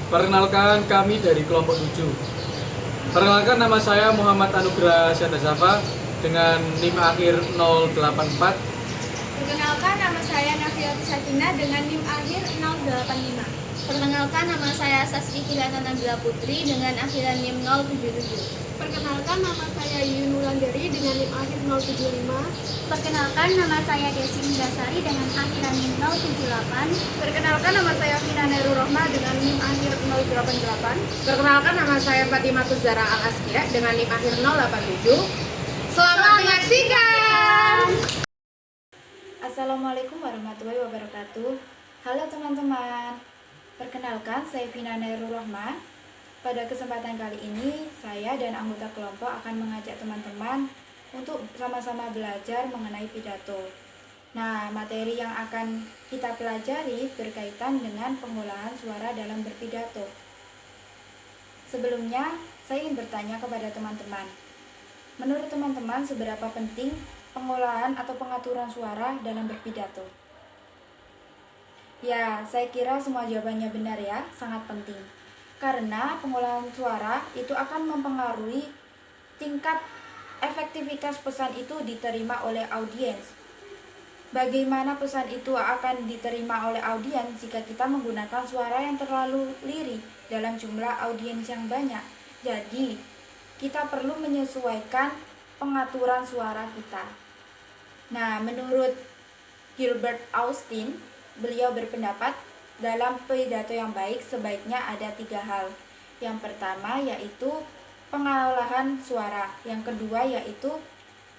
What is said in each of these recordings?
Perkenalkan, kami dari kelompok 7. Perkenalkan, nama saya Muhammad Anugrah Syahdasafa dengan NIM akhir 084. Perkenalkan, nama saya Nafiati Sakina dengan NIM akhir 085. Perkenalkan, nama saya Sasri Kilana Nabila Putri dengan akhiran NIM 077. Perkenalkan, nama saya Yunulandari dengan NIM akhir 075. Perkenalkan, nama saya Desi Indrasari dengan akhiran NIM 078. Perkenalkan, nama saya Fina Nerul Rohma dengan NIM akhir 088. Perkenalkan, nama saya Fatimah Zara Al-Askia dengan NIM akhir 087. Selamat menyaksikan! Assalamualaikum warahmatullahi wabarakatuh. Halo teman-teman, perkenalkan saya Fina Nerul Rohma. Pada kesempatan kali ini, saya dan anggota kelompok akan mengajak teman-teman untuk sama-sama belajar mengenai pidato. Nah, materi yang akan kita pelajari berkaitan dengan pengolahan suara dalam berpidato. Sebelumnya, saya ingin bertanya kepada teman-teman. Menurut teman-teman, seberapa penting pengolahan atau pengaturan suara dalam berpidato? Ya, saya kira semua jawabannya benar ya, sangat penting. Karena pengolahan suara itu akan mempengaruhi tingkat efektivitas pesan itu diterima oleh audiens. Bagaimana pesan itu akan diterima oleh audiens jika kita menggunakan suara yang terlalu lirih dalam jumlah audiens yang banyak? Jadi, kita perlu menyesuaikan pengaturan suara kita. Nah, menurut Gilbert Austin, beliau berpendapat dalam pidato yang baik sebaiknya ada 3 hal. Yang pertama yaitu pengolahan suara, yang kedua yaitu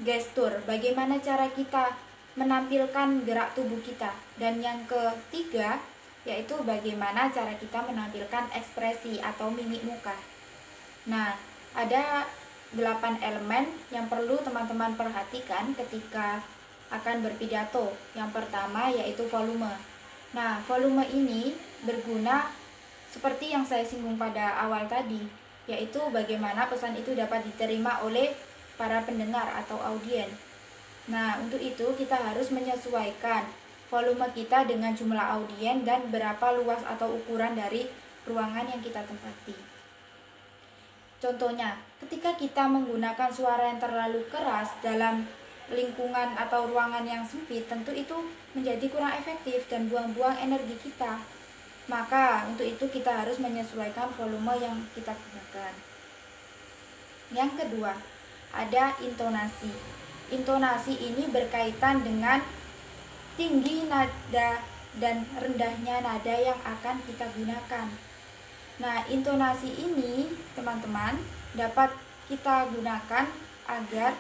gestur, bagaimana cara kita menampilkan gerak tubuh kita, dan yang ketiga yaitu bagaimana cara kita menampilkan ekspresi atau mimik muka. Nah, ada 8 elemen yang perlu teman-teman perhatikan ketika akan berpidato. Yang pertama yaitu volume. Nah, volume ini berguna seperti yang saya singgung pada awal tadi, yaitu bagaimana pesan itu dapat diterima oleh para pendengar atau audiens. Nah, untuk itu kita harus menyesuaikan volume kita dengan jumlah audiens dan berapa luas atau ukuran dari ruangan yang kita tempati. Contohnya, ketika kita menggunakan suara yang terlalu keras dalam lingkungan atau ruangan yang sempit, tentu itu menjadi kurang efektif dan buang-buang energi kita. Maka untuk itu kita harus menyesuaikan volume yang kita gunakan. Yang kedua, ada intonasi. Intonasi ini berkaitan dengan tinggi nada dan rendahnya nada yang akan kita gunakan. Nah, intonasi ini teman-teman dapat kita gunakan agar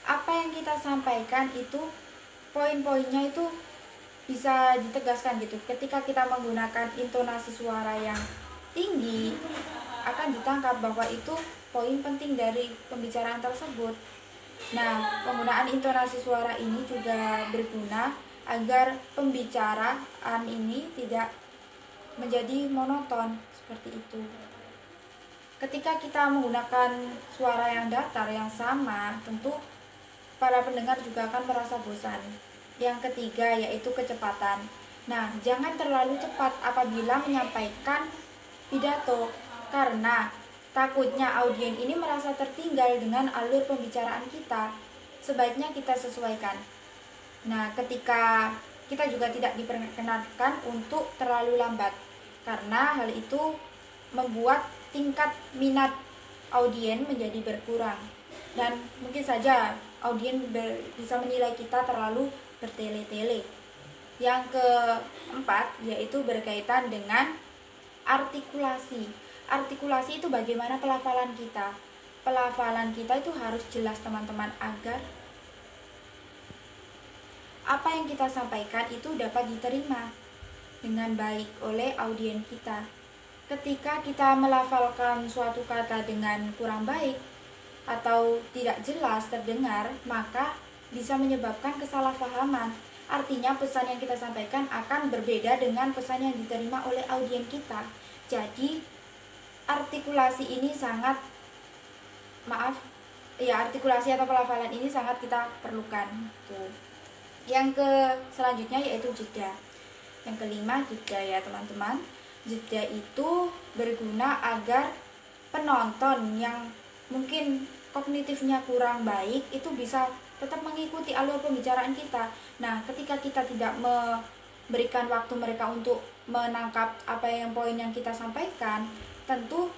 apa yang kita sampaikan itu poin-poinnya itu bisa ditegaskan gitu. Ketika kita menggunakan intonasi suara yang tinggi, akan ditangkap bahwa itu poin penting dari pembicaraan tersebut. Nah, penggunaan intonasi suara ini juga berguna agar pembicaraan ini tidak menjadi monoton seperti itu. Ketika kita menggunakan suara yang datar yang sama, tentu para pendengar juga akan merasa bosan. Yang ketiga yaitu kecepatan. Nah, jangan terlalu cepat apabila menyampaikan pidato, karena takutnya audiens ini merasa tertinggal dengan alur pembicaraan kita. Sebaiknya kita sesuaikan. Nah, ketika kita juga tidak diperkenankan untuk terlalu lambat, karena hal itu membuat tingkat minat audiens menjadi berkurang. Dan mungkin saja audiens bisa menilai kita terlalu bertele-tele. Yang keempat yaitu berkaitan dengan artikulasi. Artikulasi itu bagaimana pelafalan kita. Pelafalan kita itu harus jelas teman-teman, agar apa yang kita sampaikan itu dapat diterima dengan baik oleh audiens kita. Ketika kita melafalkan suatu kata dengan kurang baik atau tidak jelas terdengar, maka bisa menyebabkan kesalahpahaman. Artinya pesan yang kita sampaikan akan berbeda dengan pesan yang diterima oleh audiens kita. Jadi artikulasi ini sangat artikulasi atau pelafalan ini sangat kita perlukan. Tuh. Yang selanjutnya yaitu jeda. Yang kelima jeda ya teman-teman. Jeda itu berguna agar penonton yang mungkin kognitifnya kurang baik itu bisa tetap mengikuti alur pembicaraan kita. Nah, ketika kita tidak memberikan waktu mereka untuk menangkap apa yang poin yang kita sampaikan, tentu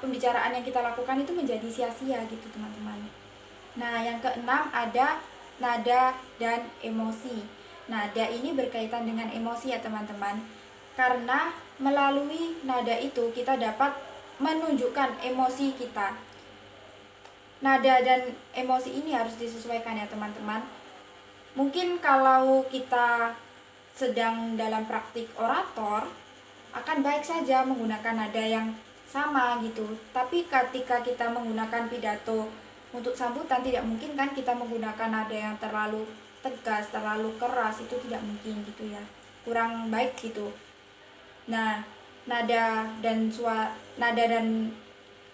pembicaraan yang kita lakukan itu menjadi sia-sia gitu teman-teman. Nah, yang keenam ada nada dan emosi. Nada ini berkaitan dengan emosi ya teman-teman, karena melalui nada itu kita dapat menunjukkan emosi kita. Nada dan emosi ini harus disesuaikan ya teman-teman. Mungkin kalau kita sedang dalam praktik orator, akan baik saja menggunakan nada yang sama gitu. Tapi ketika kita menggunakan pidato untuk sambutan, tidak mungkin kan kita menggunakan nada yang terlalu tegas, terlalu keras, itu tidak mungkin gitu ya. Kurang baik gitu. Nah, nada dan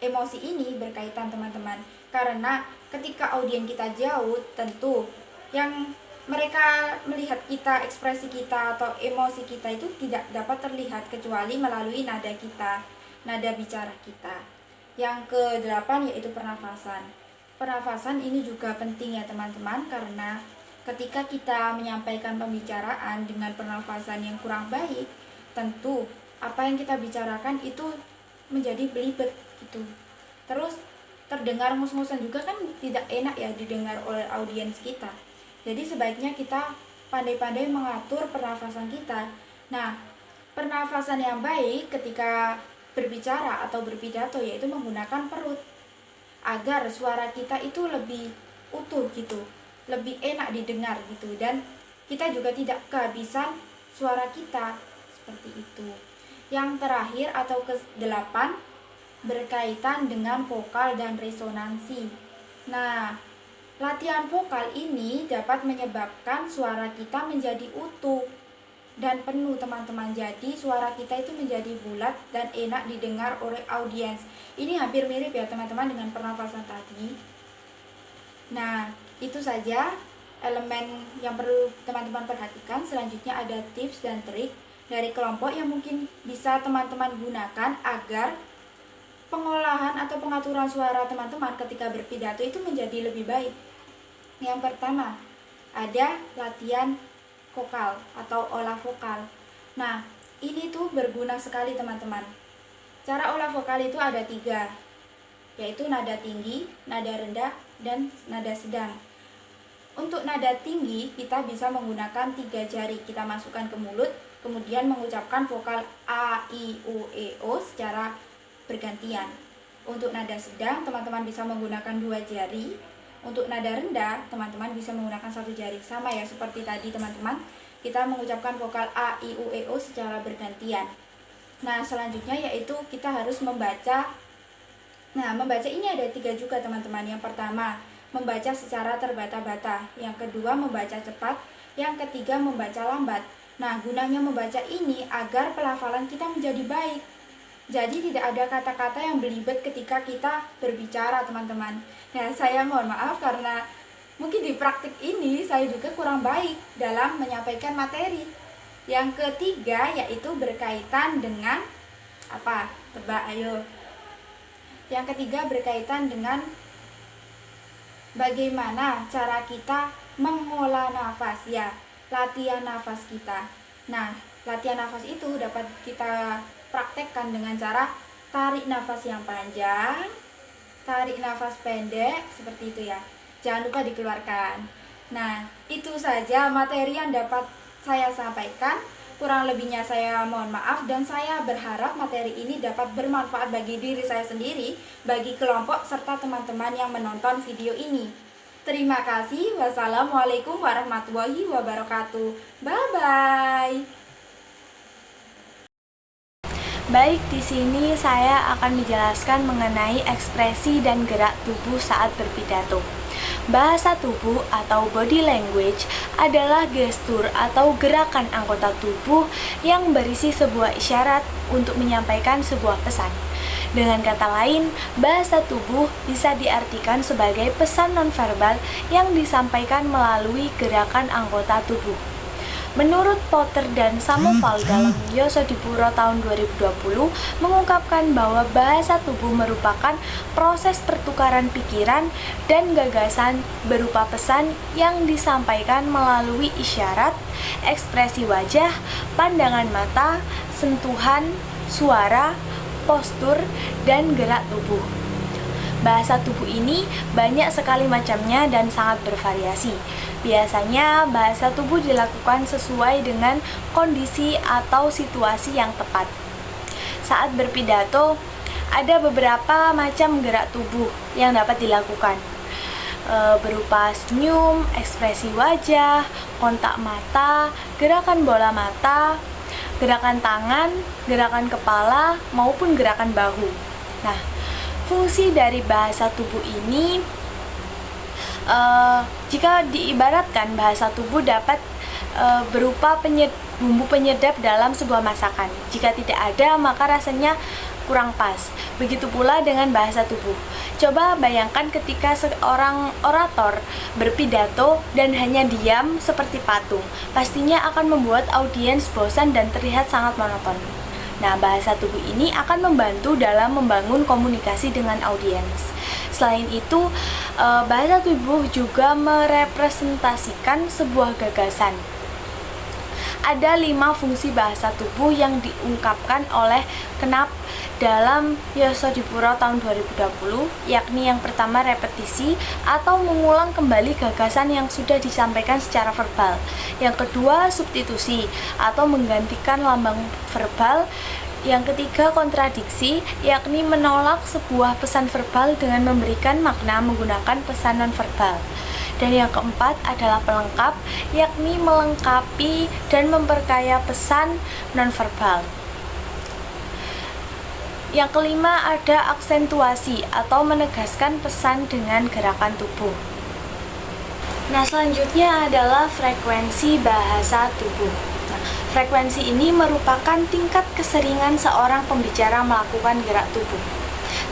emosi ini berkaitan teman-teman. Karena ketika audiens kita jauh, tentu yang mereka melihat kita, ekspresi kita atau emosi kita itu tidak dapat terlihat kecuali melalui nada kita, nada bicara kita. Yang ke-8 yaitu pernafasan. Pernafasan ini juga penting ya teman-teman, karena ketika kita menyampaikan pembicaraan dengan pernafasan yang kurang baik, tentu apa yang kita bicarakan itu menjadi belibet gitu. Terus terdengar mus-musan juga kan tidak enak ya didengar oleh audiens kita. Jadi sebaiknya kita pandai-pandai mengatur pernafasan kita. Nah, pernafasan yang baik ketika berbicara atau berpidato yaitu menggunakan perut, agar suara kita itu lebih utuh gitu, lebih enak didengar gitu, dan kita juga tidak kehabisan suara kita, seperti itu. Yang terakhir atau ke-8 berkaitan dengan vokal dan resonansi. Nah, latihan vokal ini dapat menyebabkan suara kita menjadi utuh dan penuh teman-teman. Jadi suara kita itu menjadi bulat dan enak didengar oleh audiens. Ini hampir mirip ya teman-teman dengan pernafasan tadi. Nah, itu saja elemen yang perlu teman-teman perhatikan. Selanjutnya ada tips dan trik dari kelompok yang mungkin bisa teman-teman gunakan agar pengolahan atau pengaturan suara teman-teman ketika berpidato itu menjadi lebih baik. Yang pertama, ada latihan vokal atau olah vokal. Nah, ini tuh berguna sekali teman-teman. Cara olah vokal itu ada 3, yaitu nada tinggi, nada rendah, dan nada sedang. Untuk nada tinggi, kita bisa menggunakan 3 jari. Kita masukkan ke mulut, kemudian mengucapkan vokal A, I, U, E, O secara bergantian. Untuk nada sedang, teman-teman bisa menggunakan 2 jari. Untuk nada rendah, teman-teman bisa menggunakan 1 jari. Sama ya seperti tadi teman-teman, kita mengucapkan vokal A, I, U, E, O secara bergantian. Nah, selanjutnya yaitu kita harus membaca. Nah, membaca ini ada 3 juga teman-teman. Yang pertama, membaca secara terbata-bata. Yang kedua, membaca cepat. Yang ketiga, membaca lambat. Nah, gunanya membaca ini agar pelafalan kita menjadi baik. Jadi tidak ada kata-kata yang belibet ketika kita berbicara teman-teman. Nah, saya mohon maaf karena mungkin di praktik ini saya juga kurang baik dalam menyampaikan materi. Yang ketiga yaitu berkaitan dengan apa? Tebak, ayo. Yang ketiga berkaitan dengan bagaimana cara kita mengolah nafas ya, latihan nafas kita. Nah, latihan nafas itu dapat kita praktekkan dengan cara tarik nafas yang panjang, tarik nafas pendek, seperti itu ya. Jangan lupa dikeluarkan. Nah, itu saja materi yang dapat saya sampaikan. Kurang lebihnya saya mohon maaf, dan saya berharap materi ini dapat bermanfaat bagi diri saya sendiri, bagi kelompok, serta teman-teman yang menonton video ini. Terima kasih. Wassalamualaikum warahmatullahi wabarakatuh. Bye-bye. Baik, di sini saya akan menjelaskan mengenai ekspresi dan gerak tubuh saat berpidato. Bahasa tubuh atau body language adalah gestur atau gerakan anggota tubuh yang berisi sebuah isyarat untuk menyampaikan sebuah pesan. Dengan kata lain, bahasa tubuh bisa diartikan sebagai pesan nonverbal yang disampaikan melalui gerakan anggota tubuh. Menurut Potter dan Samoval dalam Yosodipuro tahun 2020 mengungkapkan bahwa bahasa tubuh merupakan proses pertukaran pikiran dan gagasan berupa pesan yang disampaikan melalui isyarat, ekspresi wajah, pandangan mata, sentuhan, suara, postur, dan gerak tubuh. Bahasa tubuh ini banyak sekali macamnya dan sangat bervariasi. Biasanya bahasa tubuh dilakukan sesuai dengan kondisi atau situasi yang tepat. Saat berpidato, ada beberapa macam gerak tubuh yang dapat dilakukan, berupa senyum, ekspresi wajah, kontak mata, gerakan bola mata, gerakan tangan, gerakan kepala, maupun gerakan bahu. Nah, fungsi dari bahasa tubuh ini, jika diibaratkan, bahasa tubuh dapat berupa bumbu penyedap dalam sebuah masakan. Jika tidak ada, maka rasanya kurang pas. Begitu pula dengan bahasa tubuh. Coba bayangkan ketika seorang orator berpidato dan hanya diam seperti patung. Pastinya akan membuat audiens bosan dan terlihat sangat monoton. Nah, bahasa tubuh ini akan membantu dalam membangun komunikasi dengan audiens. Selain itu, bahasa tubuh juga merepresentasikan sebuah gagasan. Ada 5 fungsi bahasa tubuh yang diungkapkan oleh Knapp dalam Yosodipuro tahun 2020, yakni yang pertama repetisi atau mengulang kembali gagasan yang sudah disampaikan secara verbal. Yang kedua substitusi atau menggantikan lambang verbal. Yang ketiga kontradiksi, yakni menolak sebuah pesan verbal dengan memberikan makna menggunakan pesan nonverbal. Dan yang keempat adalah pelengkap, yakni melengkapi dan memperkaya pesan nonverbal. Yang kelima ada aksentuasi atau menegaskan pesan dengan gerakan tubuh. Nah, selanjutnya adalah frekuensi bahasa tubuh. Nah, frekuensi ini merupakan tingkat keseringan seorang pembicara melakukan gerak tubuh.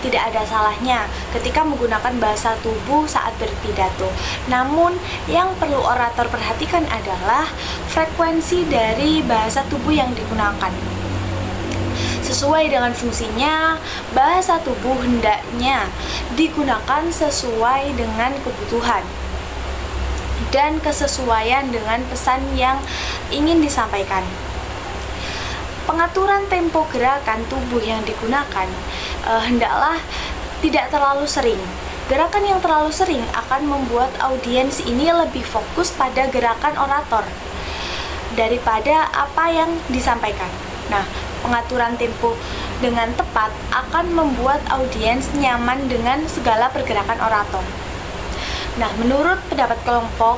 Tidak ada salahnya ketika menggunakan bahasa tubuh saat berpidato. Namun, yang perlu orator perhatikan adalah frekuensi dari bahasa tubuh yang digunakan. Sesuai dengan fungsinya, bahasa tubuh hendaknya digunakan sesuai dengan kebutuhan dan kesesuaian dengan pesan yang ingin disampaikan. Pengaturan tempo gerakan tubuh yang digunakan hendaklah tidak terlalu sering. Gerakan yang terlalu sering akan membuat audiens ini lebih fokus pada gerakan orator daripada apa yang disampaikan. Nah, pengaturan tempo dengan tepat akan membuat audiens nyaman dengan segala pergerakan orator. Nah, menurut pendapat kelompok,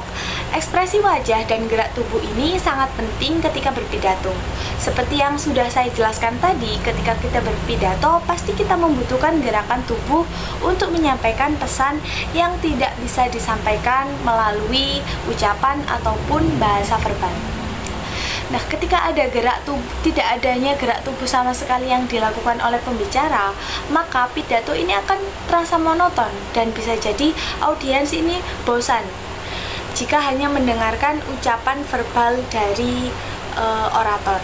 ekspresi wajah dan gerak tubuh ini sangat penting ketika berpidato. Seperti yang sudah saya jelaskan tadi, ketika kita berpidato, pasti kita membutuhkan gerakan tubuh untuk menyampaikan pesan yang tidak bisa disampaikan melalui ucapan ataupun bahasa verbal. Nah, ketika ada tidak adanya gerak tubuh sama sekali yang dilakukan oleh pembicara, maka pidato ini akan terasa monoton dan bisa jadi audiens ini bosan jika hanya mendengarkan ucapan verbal dari orator.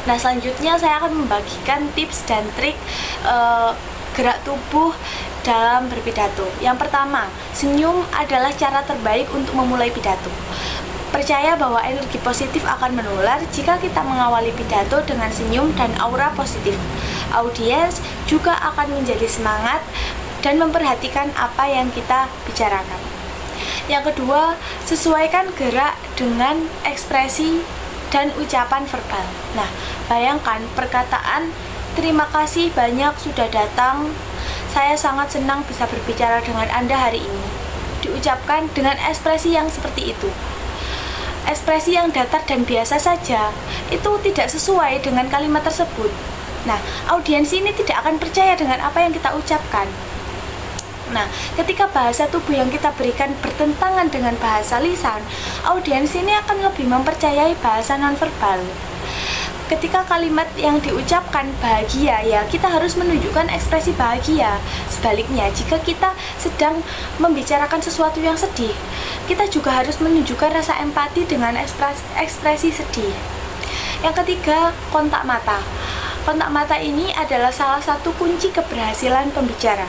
Nah, selanjutnya saya akan membagikan tips dan trik gerak tubuh dalam berpidato. Yang pertama, senyum adalah cara terbaik untuk memulai pidato. Percaya bahwa energi positif akan menular jika kita mengawali pidato dengan senyum dan aura positif. Audiens juga akan menjadi semangat dan memperhatikan apa yang kita bicarakan. Yang kedua, sesuaikan gerak dengan ekspresi dan ucapan verbal. Nah, bayangkan perkataan "terima kasih banyak sudah datang, saya sangat senang bisa berbicara dengan Anda hari ini" diucapkan dengan ekspresi yang seperti itu. Ekspresi yang datar dan biasa saja itu tidak sesuai dengan kalimat tersebut. Nah, audiens ini tidak akan percaya dengan apa yang kita ucapkan. Nah, ketika bahasa tubuh yang kita berikan bertentangan dengan bahasa lisan, audiens ini akan lebih mempercayai bahasa nonverbal. ketika kalimat yang diucapkan bahagia, ya kita harus menunjukkan ekspresi bahagia. Sebaliknya, jika kita sedang membicarakan sesuatu yang sedih, kita juga harus menunjukkan rasa empati dengan ekspresi sedih. Yang ketiga, kontak mata. Kontak mata ini adalah salah satu kunci keberhasilan pembicara.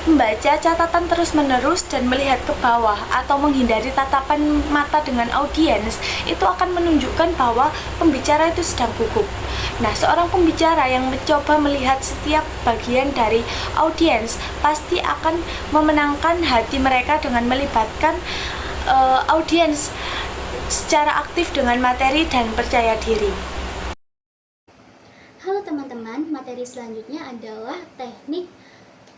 Membaca catatan terus-menerus dan melihat ke bawah atau menghindari tatapan mata dengan audiens itu akan menunjukkan bahwa pembicara itu sedang gugup. Nah, seorang pembicara yang mencoba melihat setiap bagian dari audiens pasti akan memenangkan hati mereka dengan melibatkan audiens secara aktif dengan materi dan percaya diri. Halo teman-teman, materi selanjutnya adalah teknik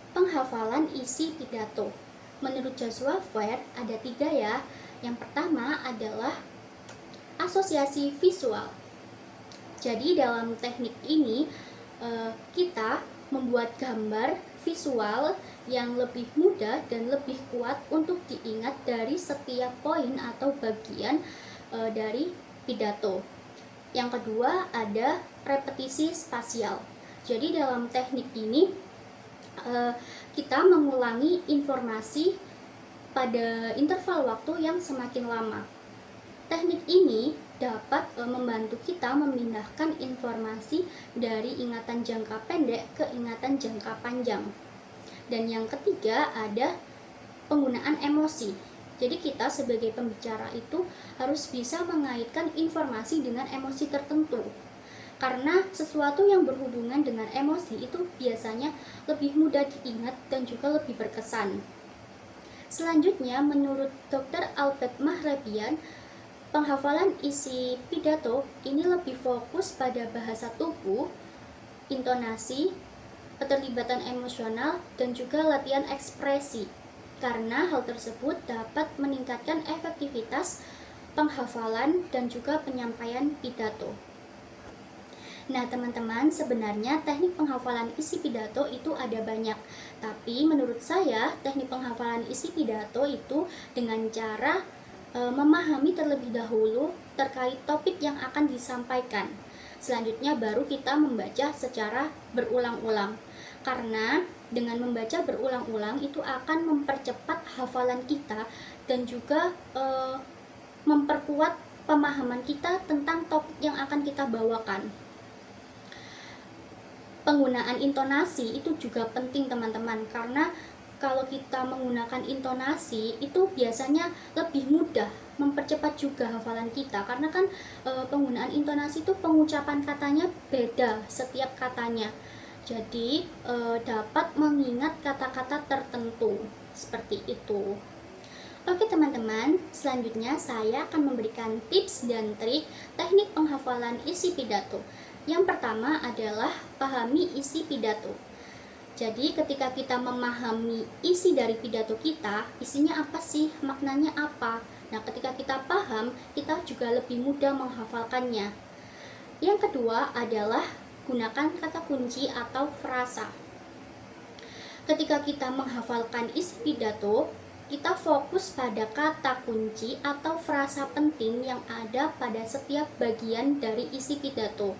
penghafalan isi pidato. Menurut Joshua Fair ada 3 ya. Yang pertama adalah asosiasi visual. Jadi dalam teknik ini kita membuat gambar visual yang lebih mudah dan lebih kuat untuk diingat dari setiap poin atau bagian dari pidato. Yang kedua ada repetisi spasial. Jadi dalam teknik ini kita mengulangi informasi pada interval waktu yang semakin lama. Teknik ini dapat membantu kita memindahkan informasi dari ingatan jangka pendek ke ingatan jangka panjang. Dan yang ketiga ada penggunaan emosi. Jadi kita sebagai pembicara itu harus bisa mengaitkan informasi dengan emosi tertentu. Karena sesuatu yang berhubungan dengan emosi itu biasanya lebih mudah diingat dan juga lebih berkesan. Selanjutnya, menurut Dr. Albert Mahrabian, penghafalan isi pidato ini lebih fokus pada bahasa tubuh, intonasi, keterlibatan emosional, dan juga latihan ekspresi. Karena hal tersebut dapat meningkatkan efektivitas penghafalan dan juga penyampaian pidato. Nah teman-teman, sebenarnya teknik penghafalan isi pidato itu ada banyak. Tapi menurut saya, teknik penghafalan isi pidato itu dengan cara memahami terlebih dahulu terkait topik yang akan disampaikan. Selanjutnya baru kita membaca secara berulang-ulang. Karena dengan membaca berulang-ulang itu akan mempercepat hafalan kita dan juga memperkuat pemahaman kita tentang topik yang akan kita bawakan. Penggunaan intonasi itu juga penting teman-teman, karena kalau kita menggunakan intonasi itu biasanya lebih mudah mempercepat juga hafalan kita, karena kan penggunaan intonasi itu pengucapan katanya beda setiap katanya, jadi dapat mengingat kata-kata tertentu seperti itu. Oke teman-teman, selanjutnya saya akan memberikan tips dan trik teknik penghafalan isi pidato. Yang pertama adalah pahami isi pidato. Jadi ketika kita memahami isi dari pidato kita, isinya apa sih, maknanya apa. Nah ketika kita paham, kita juga lebih mudah menghafalkannya. Yang kedua adalah gunakan kata kunci atau frasa. Ketika kita menghafalkan isi pidato, kita fokus pada kata kunci atau frasa penting yang ada pada setiap bagian dari isi pidato.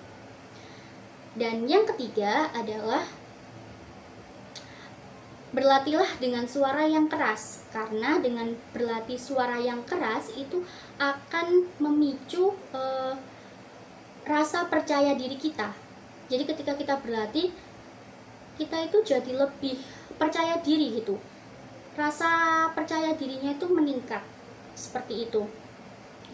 Dan yang ketiga adalah berlatihlah dengan suara yang keras, karena dengan berlatih suara yang keras itu akan memicu rasa percaya diri kita. Jadi ketika kita berlatih, kita itu jadi lebih percaya diri gitu. Rasa percaya dirinya itu meningkat seperti itu.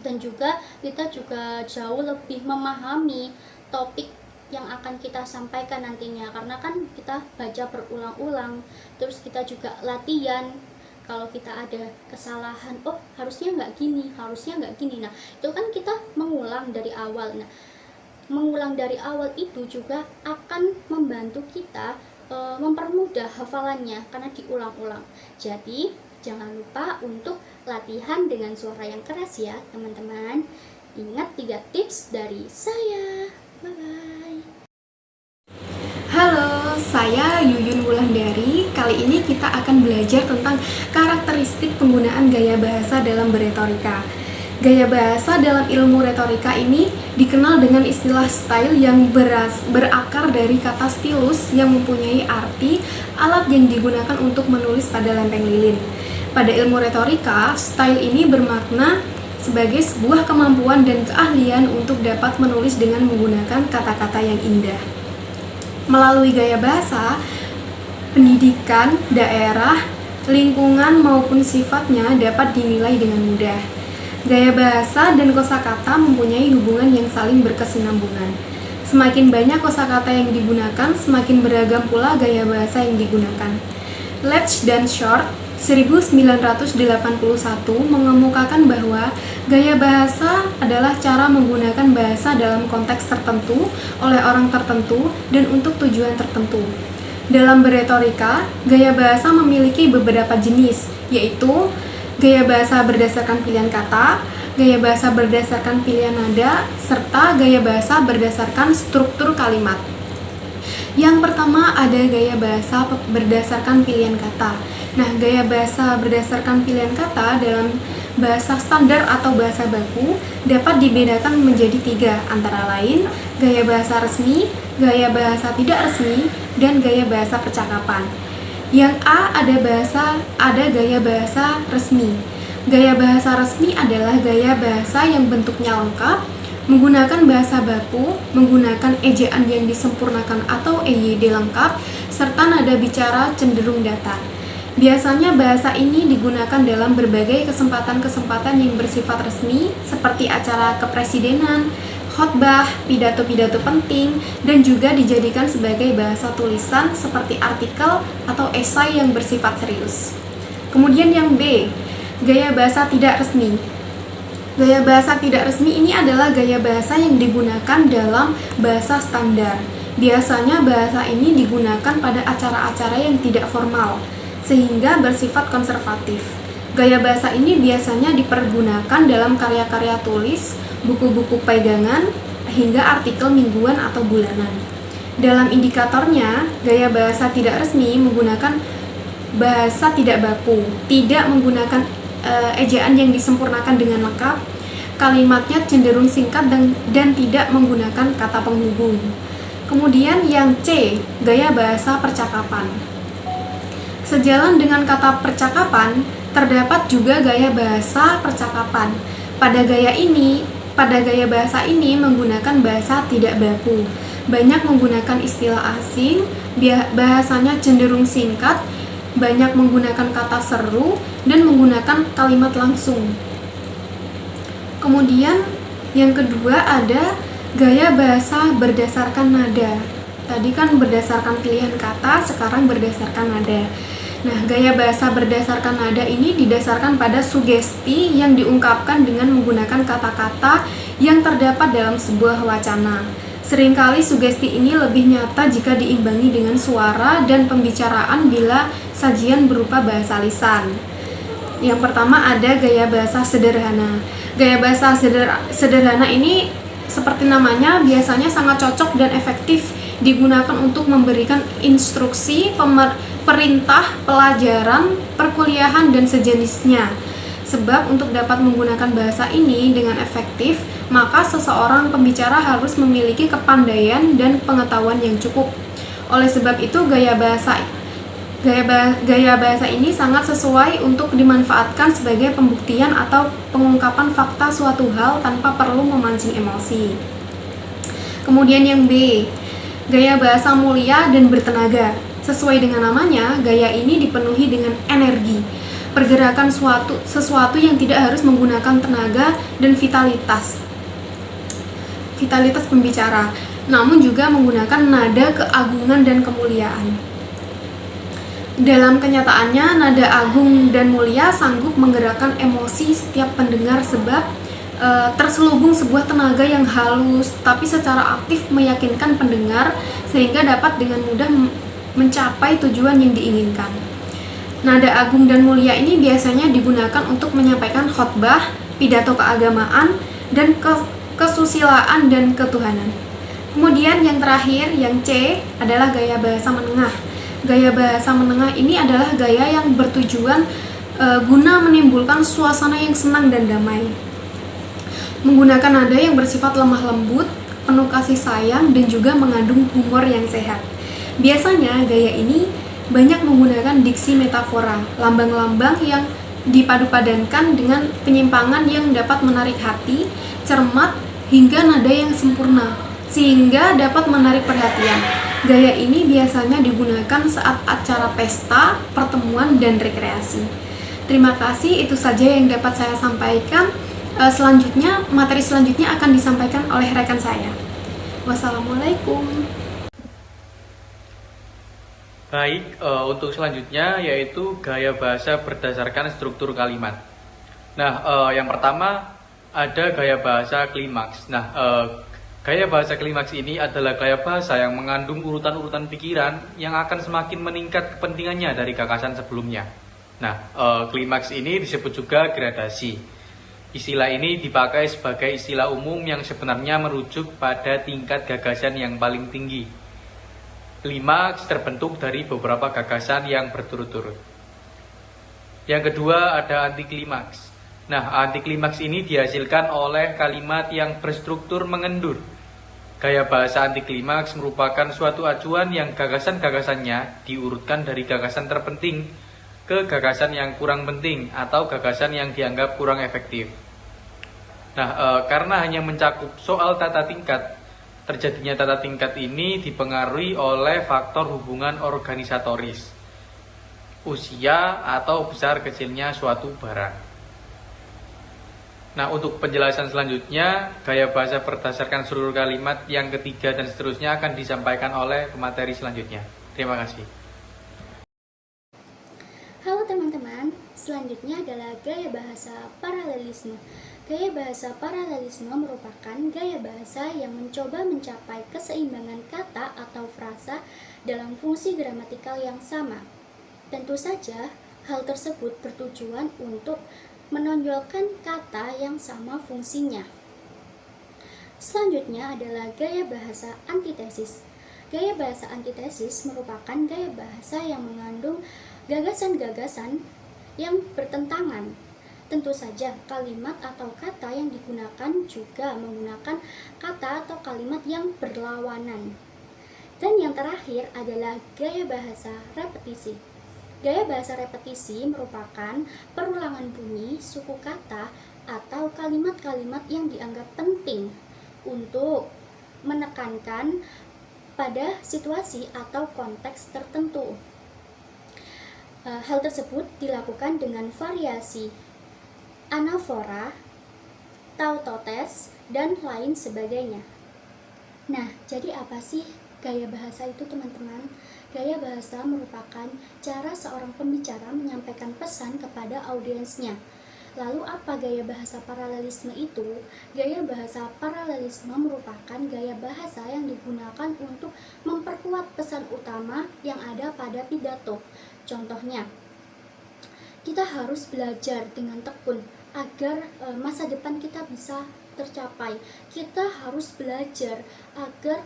Dan juga kita juga jauh lebih memahami topik yang akan kita sampaikan nantinya, karena kan kita baca berulang-ulang, terus kita juga latihan. Kalau kita ada kesalahan, oh harusnya nggak gini, harusnya nggak gini. Nah itu kan kita mengulang dari awal. Nah mengulang dari awal itu juga akan membantu kita mempermudah hafalannya karena diulang-ulang. Jadi jangan lupa untuk latihan dengan suara yang keras ya teman-teman. Ingat 3 tips dari saya. Bye-bye. Halo, saya Yuyun Wulandari. Kali ini kita akan belajar tentang karakteristik penggunaan gaya bahasa dalam berretorika. Gaya bahasa dalam ilmu retorika ini dikenal dengan istilah style yang berakar dari kata stilus yang mempunyai arti alat yang digunakan untuk menulis pada lempeng lilin. Pada ilmu retorika, style ini bermakna sebagai sebuah kemampuan dan keahlian untuk dapat menulis dengan menggunakan kata-kata yang indah. Melalui gaya bahasa, pendidikan, daerah, lingkungan maupun sifatnya dapat dinilai dengan mudah. Gaya bahasa dan kosakata mempunyai hubungan yang saling berkesinambungan. Semakin banyak kosakata yang digunakan, semakin beragam pula gaya bahasa yang digunakan. Letch dan Short 1981 mengemukakan bahwa gaya bahasa adalah cara menggunakan bahasa dalam konteks tertentu oleh orang tertentu dan untuk tujuan tertentu. Dalam berretorika, gaya bahasa memiliki beberapa jenis, yaitu gaya bahasa berdasarkan pilihan kata, gaya bahasa berdasarkan pilihan nada, serta gaya bahasa berdasarkan struktur kalimat. Yang pertama ada gaya bahasa berdasarkan pilihan kata. Nah, gaya bahasa berdasarkan pilihan kata dalam bahasa standar atau bahasa baku dapat dibedakan menjadi 3, antara lain gaya bahasa resmi, gaya bahasa tidak resmi, dan gaya bahasa percakapan. Yang A ada gaya bahasa resmi. Gaya bahasa resmi adalah gaya bahasa yang bentuknya lengkap, menggunakan bahasa baku, menggunakan ejaan yang disempurnakan atau EYD lengkap, serta nada bicara cenderung datar. Biasanya bahasa ini digunakan dalam berbagai kesempatan-kesempatan yang bersifat resmi, seperti acara kepresidenan, khotbah, pidato-pidato penting, dan juga dijadikan sebagai bahasa tulisan seperti artikel atau esai yang bersifat serius. Kemudian yang B, gaya bahasa tidak resmi. Gaya bahasa tidak resmi ini adalah gaya bahasa yang digunakan dalam bahasa standar. Biasanya bahasa ini digunakan pada acara-acara yang tidak formal, sehingga bersifat konservatif. Gaya bahasa ini biasanya dipergunakan dalam karya-karya tulis, buku-buku pegangan, hingga artikel mingguan atau bulanan. Dalam indikatornya, gaya bahasa tidak resmi menggunakan bahasa tidak baku, tidak menggunakan ejaan yang disempurnakan dengan lengkap, kalimatnya cenderung singkat dan tidak menggunakan kata penghubung. Kemudian yang C, gaya bahasa percakapan. Sejalan dengan kata percakapan, terdapat juga gaya bahasa percakapan. Pada gaya bahasa ini menggunakan bahasa tidak baku. Banyak menggunakan istilah asing, bahasanya cenderung singkat, banyak menggunakan kata seru, dan menggunakan kalimat langsung. Kemudian yang kedua ada gaya bahasa berdasarkan nada. Tadi kan berdasarkan pilihan kata, sekarang berdasarkan nada. Nah, gaya bahasa berdasarkan nada ini didasarkan pada sugesti yang diungkapkan dengan menggunakan kata-kata yang terdapat dalam sebuah wacana. Seringkali sugesti ini lebih nyata jika diimbangi dengan suara dan pembicaraan bila sajian berupa bahasa lisan. Yang pertama ada gaya bahasa sederhana. Gaya bahasa sederhana ini seperti namanya biasanya sangat cocok dan efektif digunakan untuk memberikan instruksi, perintah, pelajaran, perkuliahan, dan sejenisnya. Sebab untuk dapat menggunakan bahasa ini dengan efektif, maka seseorang pembicara harus memiliki kepandaian dan pengetahuan yang cukup. Oleh sebab itu, gaya bahasa ini sangat sesuai untuk dimanfaatkan sebagai pembuktian atau pengungkapan fakta suatu hal tanpa perlu memancing emosi. Kemudian yang B, gaya bahasa mulia dan bertenaga. Sesuai dengan namanya, gaya ini dipenuhi dengan energi, pergerakan sesuatu yang tidak harus menggunakan tenaga dan vitalitas pembicara, namun juga menggunakan nada keagungan dan kemuliaan. Dalam kenyataannya, nada agung dan mulia sanggup menggerakkan emosi setiap pendengar sebab terselubung sebuah tenaga yang halus tapi secara aktif meyakinkan pendengar sehingga dapat dengan mudah mencapai tujuan yang diinginkan. Nada agung dan mulia ini biasanya digunakan untuk menyampaikan khotbah, pidato keagamaan, dan kesusilaan dan ketuhanan. Kemudian yang terakhir, yang C, adalah gaya bahasa menengah. Gaya bahasa menengah ini adalah gaya yang bertujuan guna menimbulkan suasana yang senang dan damai. menggunakan nada yang bersifat lemah lembut, penuh kasih sayang, dan juga mengandung humor yang sehat. Biasanya gaya ini banyak menggunakan diksi metafora, lambang-lambang yang dipadu-padankan dengan penyimpangan yang dapat menarik hati, cermat, hingga nada yang sempurna, sehingga dapat menarik perhatian. Gaya ini biasanya digunakan saat acara pesta, pertemuan, dan rekreasi. Terima kasih, itu saja yang dapat saya sampaikan. Selanjutnya, materi selanjutnya akan disampaikan oleh rekan saya. Wassalamualaikum. Baik, untuk selanjutnya yaitu gaya bahasa berdasarkan struktur kalimat. Nah, yang pertama ada gaya bahasa klimaks. Nah, gaya bahasa klimaks ini adalah gaya bahasa yang mengandung urutan-urutan pikiran yang akan semakin meningkat kepentingannya dari gagasan sebelumnya. Nah, klimaks ini disebut juga gradasi. Istilah ini dipakai sebagai istilah umum yang sebenarnya merujuk pada tingkat gagasan yang paling tinggi. Klimaks terbentuk dari beberapa gagasan yang berturut-turut. Yang kedua ada antiklimaks. Nah, antiklimaks ini dihasilkan oleh kalimat yang berstruktur mengendur. Gaya bahasa antiklimaks merupakan suatu acuan yang gagasan-gagasannya diurutkan dari gagasan terpenting ke gagasan yang kurang penting atau gagasan yang dianggap kurang efektif. Nah, karena hanya mencakup soal tata tingkat, terjadinya tata tingkat ini dipengaruhi oleh faktor hubungan organisatoris, usia atau besar kecilnya suatu barang. Nah, untuk penjelasan selanjutnya, gaya bahasa berdasarkan struktur kalimat yang ketiga dan seterusnya akan disampaikan oleh pemateri selanjutnya. Terima kasih. Halo teman-teman, selanjutnya adalah gaya bahasa paralelisme. Gaya bahasa paralelisme merupakan gaya bahasa yang mencoba mencapai keseimbangan kata atau frasa dalam fungsi gramatikal yang sama. Tentu saja, hal tersebut bertujuan untuk menonjolkan kata yang sama fungsinya. Selanjutnya adalah gaya bahasa antitesis. Gaya bahasa antitesis merupakan gaya bahasa yang mengandung gagasan-gagasan yang bertentangan. Tentu saja, kalimat atau kata yang digunakan juga menggunakan kata atau kalimat yang berlawanan. Dan yang terakhir adalah gaya bahasa repetisi. Gaya bahasa repetisi merupakan perulangan bunyi, suku kata, atau kalimat-kalimat yang dianggap penting untuk menekankan pada situasi atau konteks tertentu. Hal tersebut dilakukan dengan variasi anafora, tautotes, dan lain sebagainya. Nah, jadi apa sih gaya bahasa itu, teman-teman? Gaya bahasa merupakan cara seorang pembicara menyampaikan pesan kepada audiensnya. Lalu apa gaya bahasa paralelisme itu? Gaya bahasa paralelisme merupakan gaya bahasa yang digunakan untuk memperkuat pesan utama yang ada pada pidato. Contohnya, kita harus belajar dengan tekun agar masa depan kita bisa tercapai. Kita harus belajar agar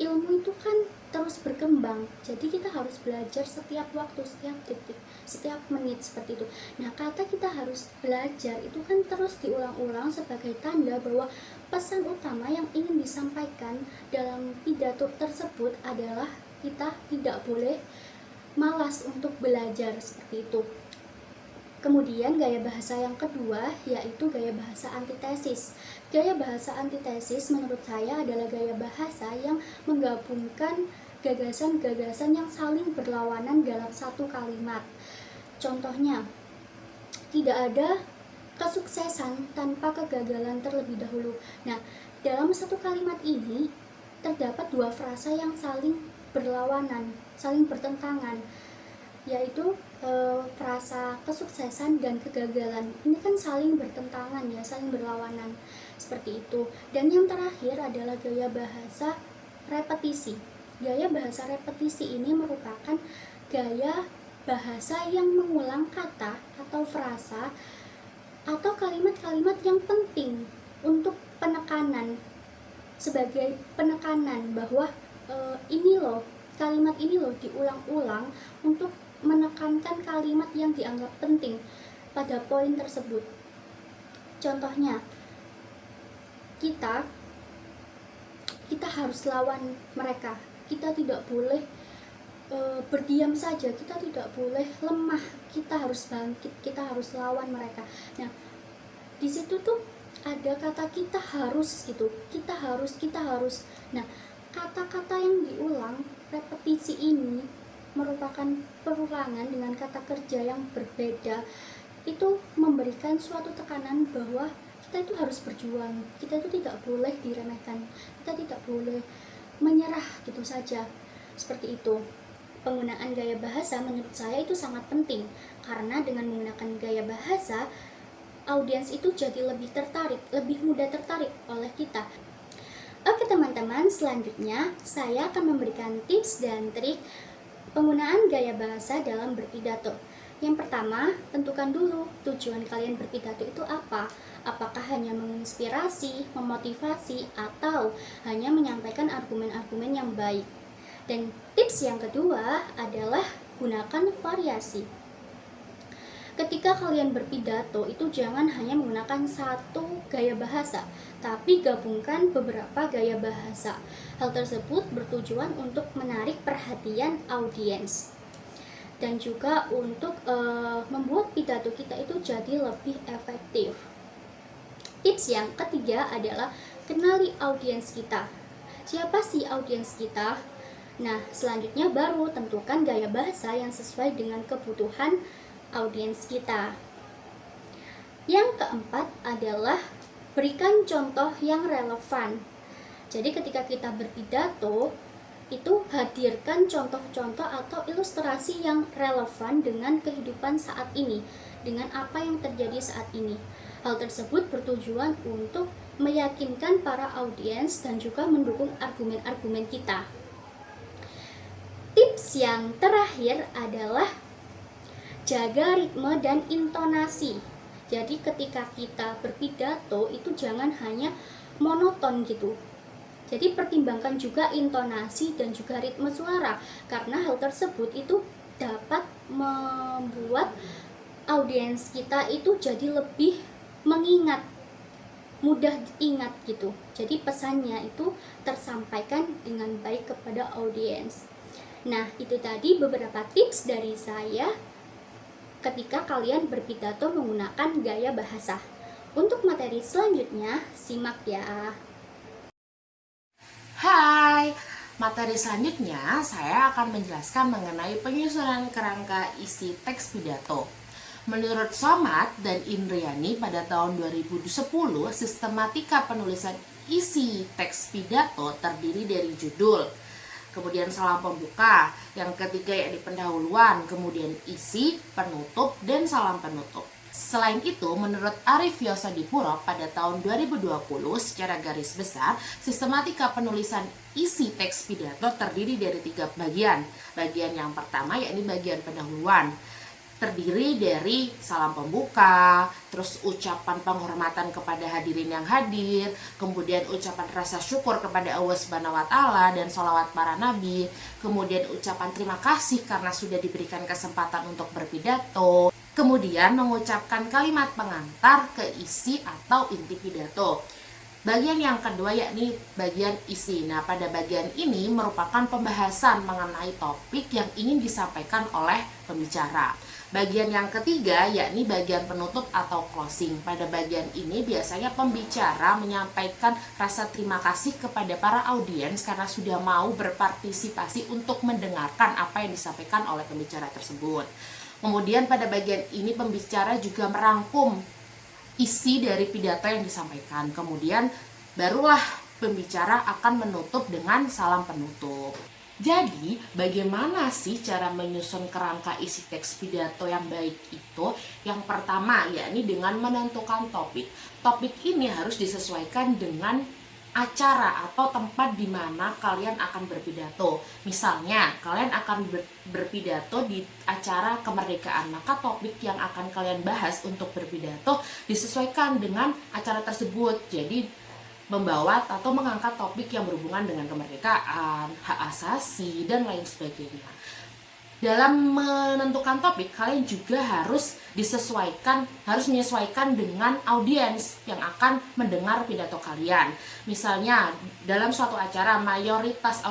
ilmu itu kan terus berkembang. Jadi kita harus belajar setiap waktu, setiap detik, setiap menit, seperti itu. Nah, kata kita harus belajar itu kan terus diulang-ulang sebagai tanda bahwa pesan utama yang ingin disampaikan dalam pidato tersebut adalah kita tidak boleh malas untuk belajar, seperti itu. Kemudian gaya bahasa yang kedua yaitu gaya bahasa antitesis. Gaya bahasa antitesis menurut saya adalah gaya bahasa yang menggabungkan gagasan-gagasan yang saling berlawanan dalam satu kalimat. Contohnya, tidak ada kesuksesan tanpa kegagalan terlebih dahulu. Nah, dalam satu kalimat ini terdapat dua frasa yang saling berlawanan, saling bertentangan, yaitu frasa kesuksesan dan kegagalan. Ini kan saling bertentangan ya, saling berlawanan, seperti itu. Dan yang terakhir adalah gaya bahasa repetisi. Gaya bahasa repetisi ini merupakan gaya bahasa yang mengulang kata atau frasa atau kalimat-kalimat yang penting untuk penekanan, sebagai penekanan bahwa ini loh, kalimat ini loh diulang-ulang untuk menekankan kalimat yang dianggap penting pada poin tersebut. Contohnya, kita harus lawan mereka. Kita tidak boleh berdiam saja, kita tidak boleh lemah, kita harus bangkit, kita harus lawan mereka. Nah, di situ tuh ada kata kita harus gitu, kita harus. Nah, kata-kata yang diulang, repetisi ini merupakan perulangan dengan kata kerja yang berbeda. Itu memberikan suatu tekanan bahwa kita itu harus berjuang, kita itu tidak boleh diremehkan, kita tidak boleh menyerah gitu saja. Seperti itu. Penggunaan gaya bahasa menurut saya itu sangat penting, karena dengan menggunakan gaya bahasa, audiens itu jadi lebih tertarik, lebih mudah tertarik oleh kita. Oke teman-teman, selanjutnya saya akan memberikan tips dan trik penggunaan gaya bahasa dalam berpidato. Yang pertama, tentukan dulu tujuan kalian berpidato itu apa. Apakah hanya menginspirasi, memotivasi, atau hanya menyampaikan argumen-argumen yang baik. Dan tips yang kedua adalah gunakan variasi. Ketika kalian berpidato itu jangan hanya menggunakan satu gaya bahasa, tapi gabungkan beberapa gaya bahasa. Hal tersebut bertujuan untuk menarik perhatian audiens dan juga untuk membuat pidato kita itu jadi lebih efektif. Tips yang ketiga adalah kenali audiens kita. Siapa sih audiens kita? Nah, selanjutnya baru tentukan gaya bahasa yang sesuai dengan kebutuhan audiens kita. Yang keempat adalah berikan contoh yang relevan. Jadi ketika kita berpidato, itu hadirkan contoh-contoh atau ilustrasi yang relevan dengan kehidupan saat ini, dengan apa yang terjadi saat ini. Hal tersebut bertujuan untuk meyakinkan para audiens dan juga mendukung argumen-argumen kita. Tips yang terakhir adalah jaga ritme dan intonasi. Jadi ketika kita berpidato itu jangan hanya monoton gitu. Jadi pertimbangkan juga intonasi dan juga ritme suara, karena hal tersebut itu dapat membuat audiens kita itu jadi lebih mengingat, mudah diingat gitu. Jadi pesannya itu tersampaikan dengan baik kepada audiens. Nah, itu tadi beberapa tips dari saya ketika kalian berpidato menggunakan gaya bahasa. Untuk materi selanjutnya, simak ya. Hai, materi selanjutnya saya akan menjelaskan mengenai penyusunan kerangka isi teks pidato. Menurut Somad dan Indriani pada tahun 2010, sistematika penulisan isi teks pidato terdiri dari judul, kemudian salam pembuka, yang ketiga yakni pendahuluan, kemudian isi, penutup, dan salam penutup. Selain itu, menurut Arif Yosadipuro pada tahun 2020, secara garis besar, sistematika penulisan isi teks pidato terdiri dari 3 bagian. Bagian yang pertama yakni bagian pendahuluan, terdiri dari salam pembuka, terus ucapan penghormatan kepada hadirin yang hadir, kemudian ucapan rasa syukur kepada Allah Subhanahu wa Ta'ala dan sholawat para nabi, kemudian ucapan terima kasih karena sudah diberikan kesempatan untuk berpidato, kemudian mengucapkan kalimat pengantar ke isi atau inti pidato. Bagian yang kedua yakni bagian isi. Nah, pada bagian ini merupakan pembahasan mengenai topik yang ingin disampaikan oleh pembicara. Bagian yang ketiga yakni bagian penutup atau closing. Pada bagian ini biasanya pembicara menyampaikan rasa terima kasih kepada para audiens karena sudah mau berpartisipasi untuk mendengarkan apa yang disampaikan oleh pembicara tersebut. Kemudian pada bagian ini pembicara juga merangkum isi dari pidato yang disampaikan. Kemudian barulah pembicara akan menutup dengan salam penutup. Jadi, bagaimana sih cara menyusun kerangka isi teks pidato yang baik itu? Yang pertama, yakni dengan menentukan topik. Topik ini harus disesuaikan dengan acara atau tempat di mana kalian akan berpidato. Misalnya, kalian akan berpidato di acara kemerdekaan, maka topik yang akan kalian bahas untuk berpidato disesuaikan dengan acara tersebut. Jadi, membawa atau mengangkat topik yang berhubungan dengan kemerdekaan, hak asasi, dan lain sebagainya. Dalam menentukan topik, kalian juga harus menyesuaikan dengan audiens yang akan mendengar pidato kalian. Misalnya, dalam suatu acara mayoritas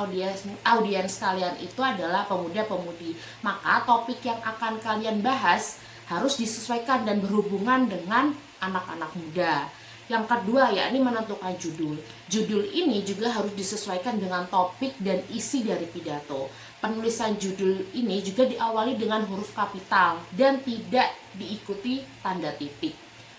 audiens kalian itu adalah pemuda-pemudi, maka topik yang akan kalian bahas harus disesuaikan dan berhubungan dengan anak-anak muda. Yang kedua, yakni menentukan judul. Judul ini juga harus disesuaikan dengan topik dan isi dari pidato. Penulisan judul ini juga diawali dengan huruf kapital dan tidak diikuti tanda titik.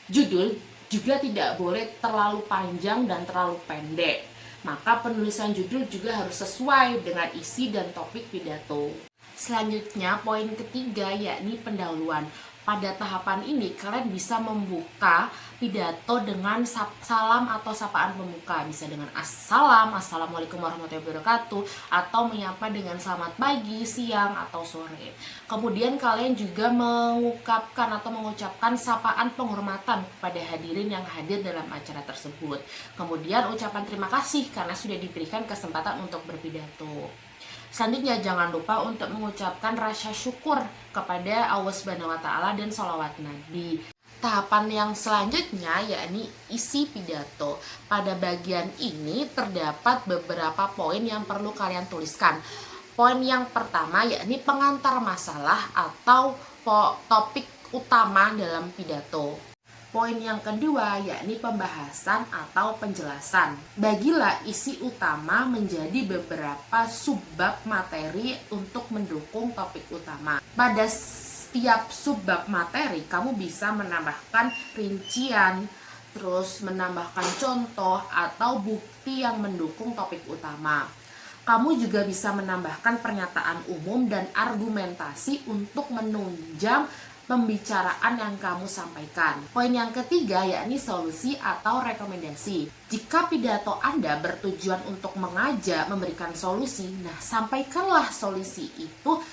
Judul juga tidak boleh terlalu panjang dan terlalu pendek. Maka penulisan judul juga harus sesuai dengan isi dan topik pidato. Selanjutnya, poin ketiga yakni pendahuluan. Pada tahapan ini, kalian bisa membuka pidato dengan salam atau sapaan pembuka. Bisa dengan assalamualaikum warahmatullahi wabarakatuh, atau menyapa dengan selamat pagi, siang, atau sore. Kemudian kalian juga mengucapkan sapaan penghormatan kepada hadirin yang hadir dalam acara tersebut. Kemudian ucapan terima kasih karena sudah diberikan kesempatan untuk berpidato. Selanjutnya, jangan lupa untuk mengucapkan rasa syukur kepada Allah Subhanahu wa Ta'ala dan sholawat Nabi. Tahapan yang selanjutnya yakni isi pidato. Pada bagian ini terdapat beberapa poin yang perlu kalian tuliskan. Poin yang pertama yakni pengantar masalah atau topik utama dalam pidato. Poin yang kedua yakni pembahasan atau penjelasan. Bagilah isi utama menjadi beberapa subbab materi untuk mendukung topik utama. Pada setiap subbab materi kamu bisa menambahkan rincian, terus menambahkan contoh atau bukti yang mendukung topik utama. Kamu juga bisa menambahkan pernyataan umum dan argumentasi untuk menunjang pembicaraan yang kamu sampaikan. Poin yang ketiga yakni solusi atau rekomendasi. Jika pidato Anda bertujuan untuk mengajak memberikan solusi, nah sampaikanlah solusi itu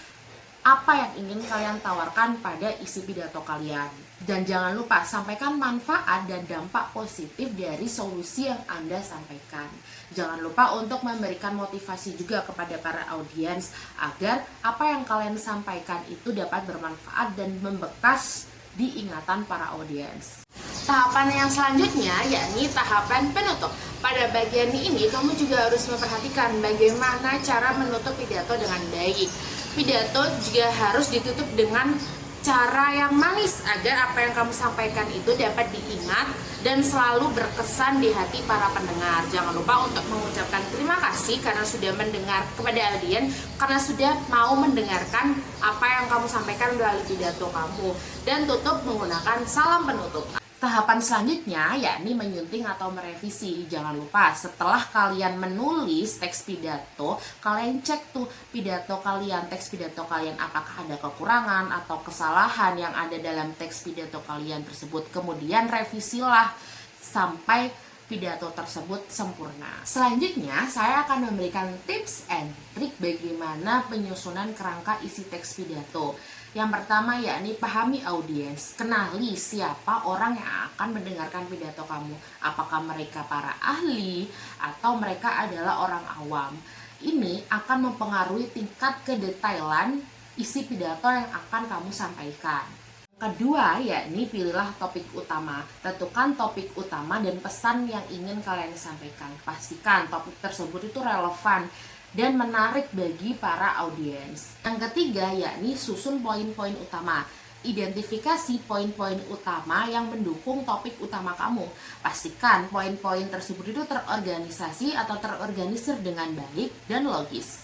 apa yang ingin kalian tawarkan pada isi pidato kalian. Dan jangan lupa sampaikan manfaat dan dampak positif dari solusi yang Anda sampaikan. Jangan lupa untuk memberikan motivasi juga kepada para audiens agar apa yang kalian sampaikan itu dapat bermanfaat dan membekas di ingatan para audiens. Tahapan yang selanjutnya yakni tahapan penutup. Pada bagian ini kamu juga harus memperhatikan bagaimana cara menutup pidato dengan baik. Pidato juga harus ditutup dengan cara yang manis agar apa yang kamu sampaikan itu dapat diingat dan selalu berkesan di hati para pendengar. Jangan lupa untuk mengucapkan terima kasih karena sudah mendengar kepada audiens, karena sudah mau mendengarkan apa yang kamu sampaikan melalui pidato kamu, dan tutup menggunakan salam penutup. Tahapan selanjutnya yakni menyunting atau merevisi. Jangan lupa setelah kalian menulis teks pidato, kalian cek tuh teks pidato kalian apakah ada kekurangan atau kesalahan yang ada dalam teks pidato kalian tersebut. Kemudian revisilah sampai pidato tersebut sempurna. Selanjutnya, saya akan memberikan tips and trik bagaimana penyusunan kerangka isi teks pidato. Yang pertama yakni pahami audiens, kenali siapa orang yang akan mendengarkan pidato kamu. Apakah mereka para ahli atau mereka adalah orang awam. Ini akan mempengaruhi tingkat kedetailan isi pidato yang akan kamu sampaikan. Kedua, yakni pilihlah topik utama. Tentukan topik utama dan pesan yang ingin kalian sampaikan. Pastikan topik tersebut itu relevan dan menarik bagi para audiens. Yang ketiga, yakni susun poin-poin utama. Identifikasi poin-poin utama yang mendukung topik utama kamu. Pastikan poin-poin tersebut itu terorganisasi atau terorganisir dengan baik dan logis.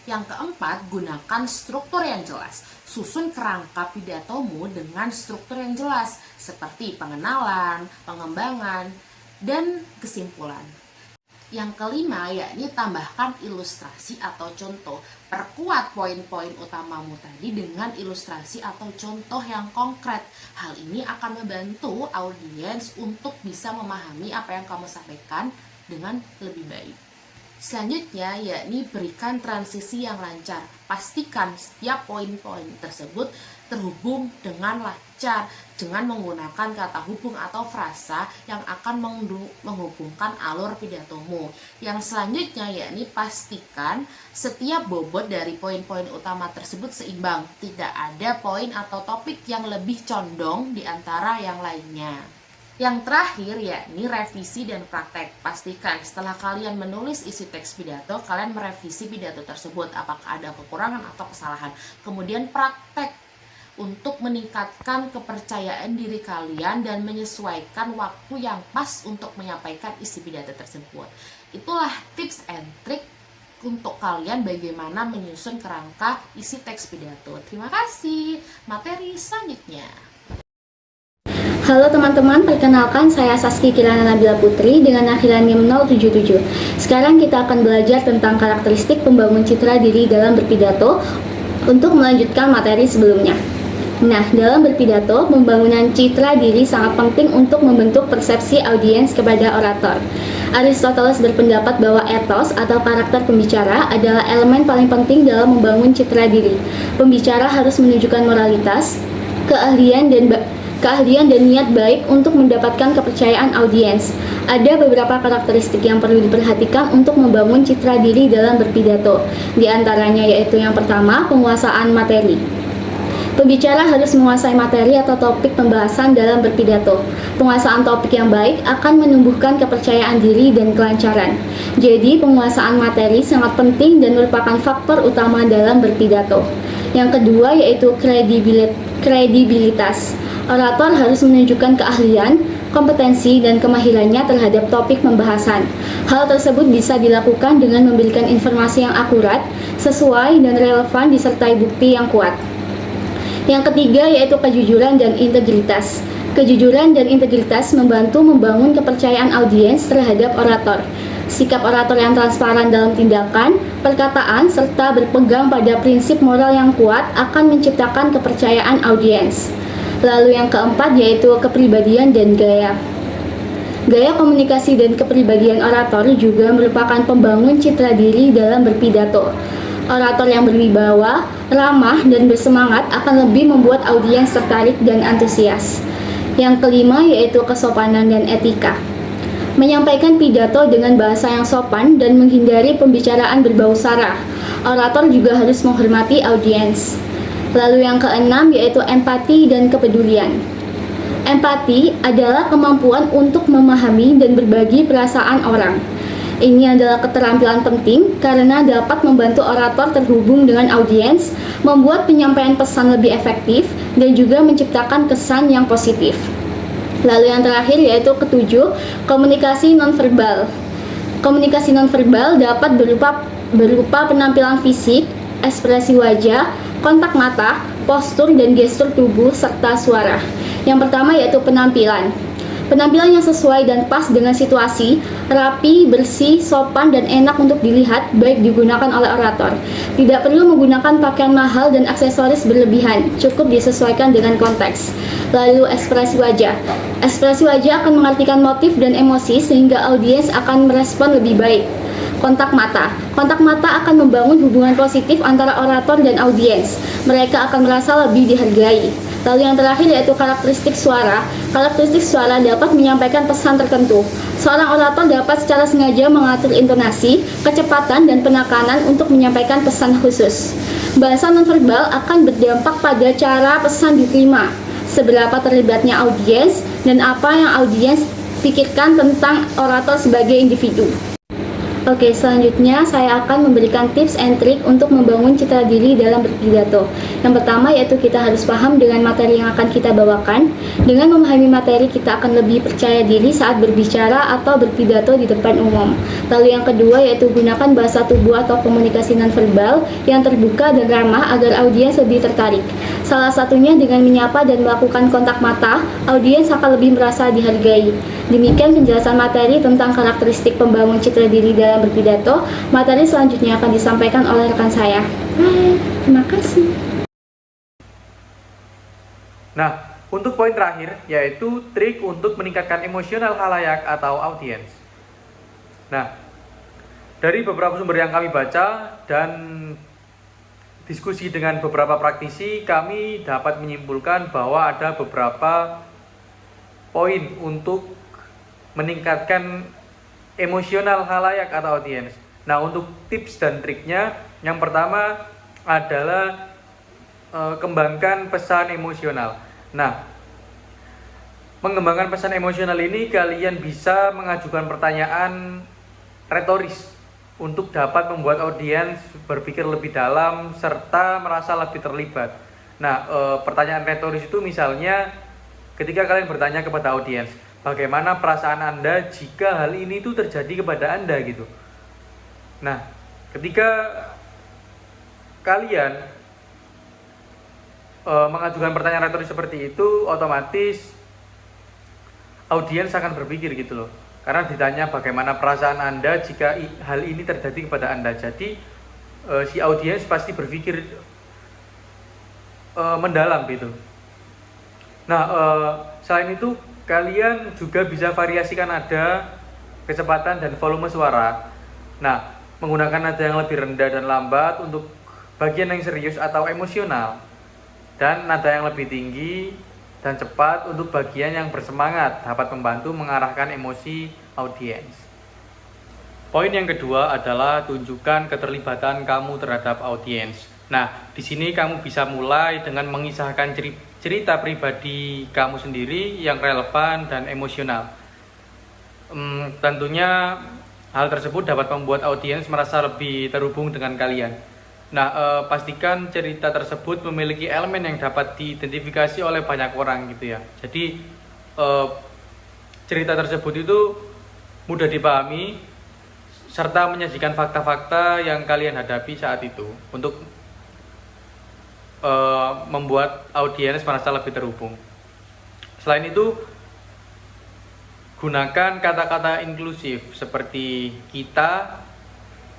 Yang keempat, gunakan struktur yang jelas. Susun kerangka pidatomu dengan struktur yang jelas, seperti pengenalan, pengembangan, dan kesimpulan. Yang kelima, yakni tambahkan ilustrasi atau contoh. Perkuat poin-poin utamamu tadi dengan ilustrasi atau contoh yang konkret. Hal ini akan membantu audiens untuk bisa memahami apa yang kamu sampaikan dengan lebih baik. Selanjutnya, yakni berikan transisi yang lancar. Pastikan setiap poin-poin tersebut terhubung dengan lancar dengan menggunakan kata hubung atau frasa yang akan menghubungkan alur pidatomu. Yang selanjutnya, yakni pastikan setiap bobot dari poin-poin utama tersebut seimbang. Tidak ada poin atau topik yang lebih condong di antara yang lainnya. Yang terakhir yakni revisi dan praktek. Pastikan setelah kalian menulis isi teks pidato, kalian merevisi pidato tersebut apakah ada kekurangan atau kesalahan. Kemudian praktek untuk meningkatkan kepercayaan diri kalian dan menyesuaikan waktu yang pas untuk menyampaikan isi pidato tersebut. Itulah tips and trik untuk kalian bagaimana menyusun kerangka isi teks pidato. Terima kasih. Materi selanjutnya. Halo teman-teman, perkenalkan saya Saski Kirana Nabila Putri dengan akhiran NIM 077. Sekarang kita akan belajar tentang karakteristik pembangun citra diri dalam berpidato untuk melanjutkan materi sebelumnya. Nah, dalam berpidato, pembangunan citra diri sangat penting untuk membentuk persepsi audiens kepada orator. Aristoteles berpendapat bahwa etos atau karakter pembicara adalah elemen paling penting dalam membangun citra diri. Pembicara harus menunjukkan moralitas, keahlian dan niat baik untuk mendapatkan kepercayaan audiens. Ada beberapa karakteristik yang perlu diperhatikan untuk membangun citra diri dalam berpidato. Di antaranya yaitu yang pertama, penguasaan materi. Pembicara harus menguasai materi atau topik pembahasan dalam berpidato. Penguasaan topik yang baik akan menumbuhkan kepercayaan diri dan kelancaran. Jadi, penguasaan materi sangat penting dan merupakan faktor utama dalam berpidato. Yang kedua yaitu kredibilitas. Orator harus menunjukkan keahlian, kompetensi, dan kemahirannya terhadap topik pembahasan. Hal tersebut bisa dilakukan dengan memberikan informasi yang akurat, sesuai, dan relevan disertai bukti yang kuat. Yang ketiga yaitu kejujuran dan integritas. Kejujuran dan integritas membantu membangun kepercayaan audiens terhadap orator. Sikap orator yang transparan dalam tindakan, perkataan, serta berpegang pada prinsip moral yang kuat akan menciptakan kepercayaan audiens. Lalu yang keempat yaitu kepribadian dan gaya. Gaya komunikasi dan kepribadian orator juga merupakan pembangun citra diri dalam berpidato. Orator yang berwibawa, ramah, dan bersemangat akan lebih membuat audiens tertarik dan antusias. Yang kelima yaitu kesopanan dan etika. Menyampaikan pidato dengan bahasa yang sopan dan menghindari pembicaraan berbau sara. Orator juga harus menghormati audiens. Lalu yang keenam yaitu empati dan kepedulian. Empati adalah kemampuan untuk memahami dan berbagi perasaan orang. Ini adalah keterampilan penting karena dapat membantu orator terhubung dengan audiens, membuat penyampaian pesan lebih efektif, dan juga menciptakan kesan yang positif. Lalu yang terakhir yaitu ketujuh, komunikasi nonverbal. Komunikasi nonverbal dapat berupa penampilan fisik, ekspresi wajah, kontak mata, postur dan gestur tubuh, serta suara. Yang pertama yaitu penampilan. Penampilan yang sesuai dan pas dengan situasi, rapi, bersih, sopan, dan enak untuk dilihat, baik digunakan oleh orator. Tidak perlu menggunakan pakaian mahal dan aksesoris berlebihan, cukup disesuaikan dengan konteks. Lalu ekspresi wajah. Ekspresi wajah akan mengartikan motif dan emosi sehingga audiens akan merespon lebih baik. Kontak mata. Kontak mata akan membangun hubungan positif antara orator dan audiens. Mereka akan merasa lebih dihargai. Lalu yang terakhir yaitu karakteristik suara. Karakteristik suara dapat menyampaikan pesan tertentu. Seorang orator dapat secara sengaja mengatur intonasi, kecepatan, dan penekanan untuk menyampaikan pesan khusus. Bahasa nonverbal akan berdampak pada cara pesan diterima, seberapa terlibatnya audiens, dan apa yang audiens pikirkan tentang orator sebagai individu. Oke, selanjutnya saya akan memberikan tips and trik untuk membangun citra diri dalam berpidato. Yang pertama yaitu kita harus paham dengan materi yang akan kita bawakan. Dengan memahami materi, kita akan lebih percaya diri saat berbicara atau berpidato di depan umum. Lalu yang kedua yaitu gunakan bahasa tubuh atau komunikasi nonverbal yang terbuka dan ramah agar audiens lebih tertarik. Salah satunya dengan menyapa dan melakukan kontak mata, audiens akan lebih merasa dihargai. Demikian penjelasan materi tentang karakteristik pembangun citra diri dalam berpidato. Materi selanjutnya akan disampaikan oleh rekan saya. Hai, terima kasih. Nah, untuk poin terakhir yaitu trik untuk meningkatkan emosional khalayak atau audiens. Nah, Dari beberapa sumber yang kami baca dan diskusi dengan beberapa praktisi, kami dapat menyimpulkan bahwa ada beberapa poin untuk meningkatkan emosional khalayak atau audiens. Nah, untuk tips dan triknya, yang pertama adalah kembangkan pesan emosional. Nah, mengembangkan pesan emosional ini kalian bisa mengajukan pertanyaan retoris untuk dapat membuat audiens berpikir lebih dalam serta merasa lebih terlibat. Nah, pertanyaan retoris itu misalnya ketika kalian bertanya kepada audiens, bagaimana perasaan Anda jika hal ini itu terjadi kepada Anda gitu. Nah, ketika kalian mengajukan pertanyaan retoris seperti itu, otomatis audiens akan berpikir gitu loh. Karena ditanya bagaimana perasaan Anda jika hal ini terjadi kepada Anda. Jadi si audiens pasti berpikir mendalam gitu. Nah, selain itu kalian juga bisa variasikan nada, kecepatan dan volume suara. Nah, menggunakan nada yang lebih rendah dan lambat untuk bagian yang serius atau emosional, dan nada yang lebih tinggi dan cepat untuk bagian yang bersemangat, dapat membantu mengarahkan emosi audiens. Poin yang kedua adalah tunjukkan keterlibatan kamu terhadap audiens. Nah, di sini kamu bisa mulai dengan mengisahkan cerita pribadi kamu sendiri yang relevan dan emosional. Tentunya hal tersebut dapat membuat audiens merasa lebih terhubung dengan kalian. Nah, pastikan cerita tersebut memiliki elemen yang dapat diidentifikasi oleh banyak orang gitu ya. Jadi cerita tersebut itu mudah dipahami serta menyajikan fakta-fakta yang kalian hadapi saat itu untuk membuat audiens merasa lebih terhubung. Selain itu, gunakan kata-kata inklusif seperti kita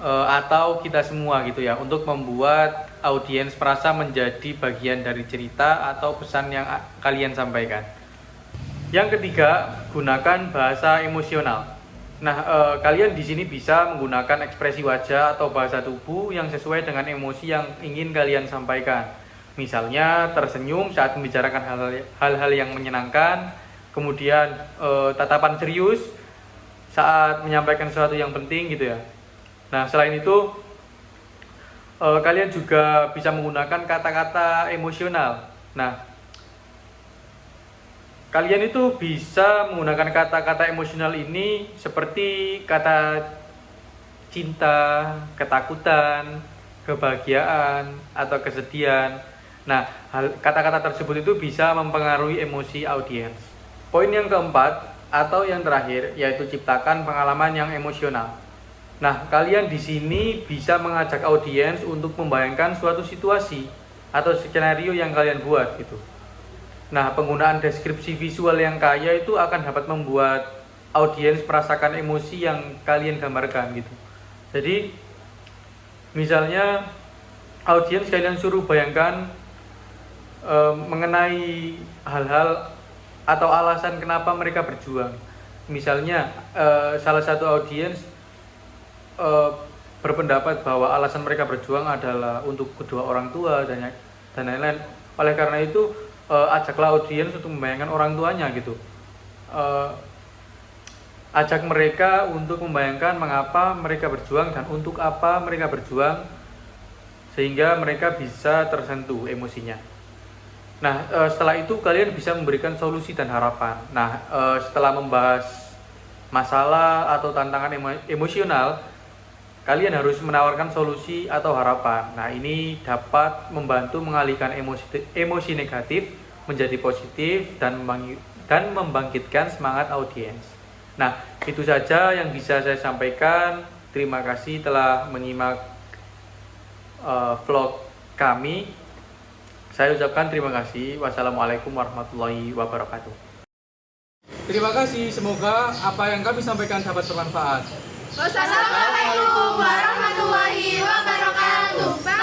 atau kita semua gitu ya, untuk membuat audiens merasa menjadi bagian dari cerita atau pesan yang kalian sampaikan. Yang ketiga, gunakan bahasa emosional. Nah, kalian di sini bisa menggunakan ekspresi wajah atau bahasa tubuh yang sesuai dengan emosi yang ingin kalian sampaikan. Misalnya tersenyum saat membicarakan hal-hal yang menyenangkan, kemudian tatapan serius saat menyampaikan sesuatu yang penting gitu ya. Nah, selain itu kalian juga bisa menggunakan kata-kata emosional. Nah, kalian itu bisa menggunakan kata-kata emosional ini seperti kata cinta, ketakutan, kebahagiaan, atau kesedihan. Nah, kata-kata tersebut itu bisa mempengaruhi emosi audiens. Poin yang keempat atau yang terakhir yaitu ciptakan pengalaman yang emosional. Nah, kalian di sini bisa mengajak audiens untuk membayangkan suatu situasi atau skenario yang kalian buat gitu. Nah, penggunaan deskripsi visual yang kaya itu akan dapat membuat audiens merasakan emosi yang kalian gambarkan gitu. Jadi, misalnya audiens kalian suruh bayangkan mengenai hal-hal atau alasan kenapa mereka berjuang. Misalnya salah satu audiens berpendapat bahwa alasan mereka berjuang adalah untuk kedua orang tua dan lain-lain. Oleh karena itu, ajaklah audiens untuk membayangkan orang tuanya gitu. Ajak mereka untuk membayangkan mengapa mereka berjuang dan untuk apa mereka berjuang, sehingga mereka bisa tersentuh emosinya. Nah, setelah itu kalian bisa memberikan solusi dan harapan. Nah, setelah membahas masalah atau tantangan emosional, kalian harus menawarkan solusi atau harapan. Nah, ini dapat membantu mengalihkan emosi negatif menjadi positif dan membangkitkan semangat audiens. Nah, itu saja yang bisa saya sampaikan. Terima kasih telah menyimak vlog kami. Saya ucapkan terima kasih. Wassalamualaikum warahmatullahi wabarakatuh. Terima kasih. Semoga apa yang kami sampaikan dapat bermanfaat. Wassalamualaikum warahmatullahi wabarakatuh.